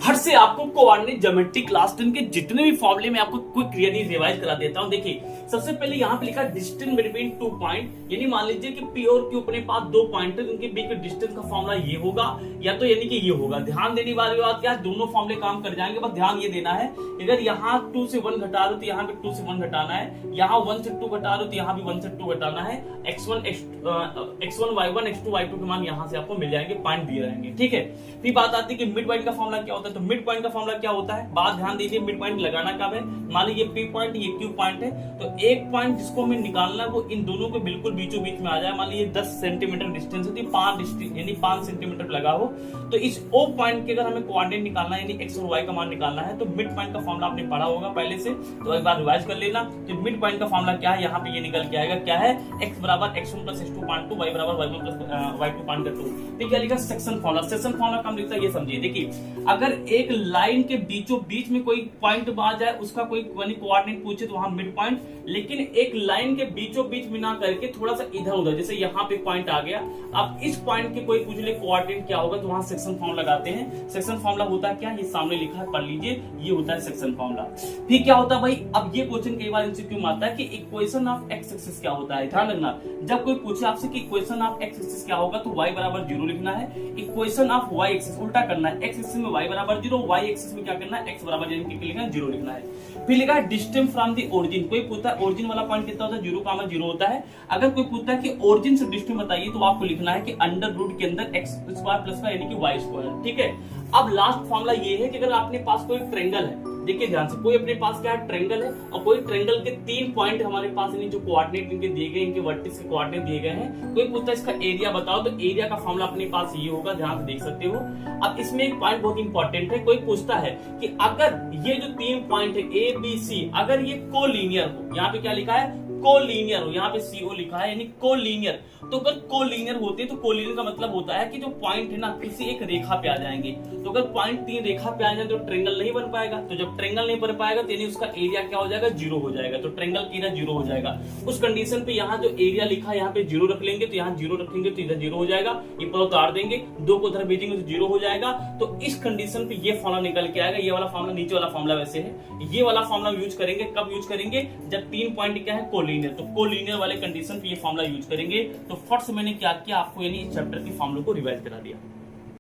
हर से आपको coordinate geometry class 10 के जितने भी फॉर्मूले में आपको क्विक क्लियरली रिवाइज करा देता हूं। देखिए सबसे पहले यहाँ पे लिखा डिस्टेंस बिटवीन टू पॉइंट, यानी मान लीजिए कि पी और क्यू अपने पास दो पॉइंट है, उनके बीच में डिस्टेंस का फॉर्मूला ये होगा या तो यानी कि ये होगा। ध्यान देने वाली बात क्या है, दोनों फॉर्मूले काम कर जाएंगे, बस ध्यान ये देना है अगर यहाँ 2 से 1 घटा रहे हो तो यहाँ पे 2 से 1 घटाना है, यहाँ 1 से 2 घटा रहे हो तो यहाँ भी 1 से 2 घटाना है। x1 y1 x2 y2 के मान यहाँ से आपको मिल जाएंगे, पॉइंट दिए रहेंगे। ठीक है, फिर बात आती है कि मिड पॉइंट का फॉर्मूला क्या होता है। तो मिड पॉइंट का फॉर्मूला क्या होता है, बात ध्यान दीजिए, मिड पॉइंट लगाना कब है, मान लीजिए पी पॉइंट ये क्यू पॉइंट है, तो एक पॉइंट जिसको हमें निकालना है वो इन दोनों के बिल्कुल बीचों बीच में आ जाए। मान लीजिए 10 सेंटीमीटर डिस्टेंस है, 5 सेंटीमीटर लगा हो, तो इस ओ पॉइंट के अगर हमें कोऑर्डिनेट निकालना है, यानी एक्स और वाई का मान निकालना है, तो मिड पॉइंट का फॉर्मूला आपने पढ़ा होगा पहले से, तो एक बार रिवाइज कर लेना। तो मिड पॉइंट का फॉर्मूला क्या है, यहाँ पे ये निकल के आएगा, क्या है, x बराबर x1 plus x2 point 2, y बराबर y1 प्लस y2 पॉइंट 2। ठीक है, क्या लिखा, सेक्शन फॉर्मूला। सेक्शन फॉर्मूला कम लिखता है, ये समझिए। देखिए अगर एक लाइन के बीचों बीच में कोई पॉइंट आ जाए, उसका कोई कोऑर्डिनेट पूछे तो वहां मिड पॉइंट, लेकिन एक लाइन के बीचों बीच में ना करके थोड़ा सा इधर उधर, जैसे यहाँ पे पॉइंट आ गया, अब इस पॉइंट के कोई पूछ ले कोऑर्डिनेट क्या होगा, तो वहां सेक्शन फॉर्मूला लगाते हैं। सेक्शन फॉर्मूला होता है क्या, ये सामने लिखा है, पढ़ लीजिए, ये होता है सेक्शन फॉर्मूला। फिर क्या होता है भाई, अब ये क्वेश्चन कई बार एमसीक्यू में आता है कि इक्वेशन ऑफ एक्स एक्सिस क्या होता है। ध्यान रखना, जब कोई पूछे आपसे कि इक्वेशन ऑफ एक्स एक्सिस क्या होगा, तो y बराबर 0 लिखना है। इक्वेशन ऑफ y एक्सिस उल्टा करना है, x एक्सिस में y बराबर 0, y एक्सिस में क्या करना है, x बराबर यानी कि लिखना है 0 लिखना है। फिर लिखा है डिस्टेंस फ्रॉम द ओरिजिन, कोई पूछता है ओरिजिन वाला पॉइंट कितना होता है, 0,0 होता है। अगर कोई पूछता है कि ओरिजिन से डिस्टेंस बताइए, तो आपको लिखना है कि अंडर रूट के अंदर x स्क्वायर प्लस यानी कि y स्क्वायर। ठीक है, अब लास्ट फॉर्मूला ये है कि अगर आपने पास कोई ट्रायंगल है, देखिए ध्यान से, कोई अपने पास क्या है, ट्रायंगल है, और कोई ट्रायंगल के 3 पॉइंट हमारे पास जो कोऑर्डिनेट इनके दिए गए, इनके वर्टिस के कोऑर्डिनेट दिए गए हैं, कोई पूछता है इसका एरिया बताओ, तो एरिया का फॉर्मूला अपने पास ये होगा, ध्यान से देख सकते हो। अब इसमें एक पॉइंट बहुत इंपॉर्टेंट है, कोई पूछता है कि अगर ये जो 3 पॉइंट है ए बी सी, अगर ये कोलिनियर हो, यहाँ पे क्या लिखा है, कोलिनियर हो, यहाँ पे CO लिखा है, यानी कोलिनियर। तो अगर कोलिनियर होते तो कोलिनियर का मतलब होता है कि जो पॉइंट है ना किसी एक रेखा पे आ जाएंगे। तो अगर पॉइंट 3 रेखा पे आ जाए तो ट्रायंगल नहीं बन पाएगा, तो जब ट्रायंगल नहीं बन पाएगा तो यानी उसका एरिया क्या हो जाएगा, 0 हो जाएगा। तो ट्रायंगल का एरिया 0 हो जाएगा। उस कंडीशन पे यहाँ जो एरिया लिखा है, यहाँ पे 0 रख लेंगे, तो यहाँ 0 रखेंगे तो इधर 0 हो जाएगा, ये पर उतार देंगे, 2 को उधर भेजेंगे तो 0 हो जाएगा। तो इस कंडीशन पे ये फॉर्मूला निकल के आएगा। ये वाला फॉर्मूला, नीचे वाला फॉर्मूला वैसे है, ये वाला फॉर्मूला यूज करेंगे, कब यूज करेंगे, जब 3 पॉइंट क्या है, कोलिनियर। तो कोलिनियर वाले कंडीशन पे ये फॉर्मूला यूज करेंगे। तो फर्स्ट मैंने क्या किया, आपको यानी इस चैप्टर के फॉर्मूले को रिवाइज करा दिया।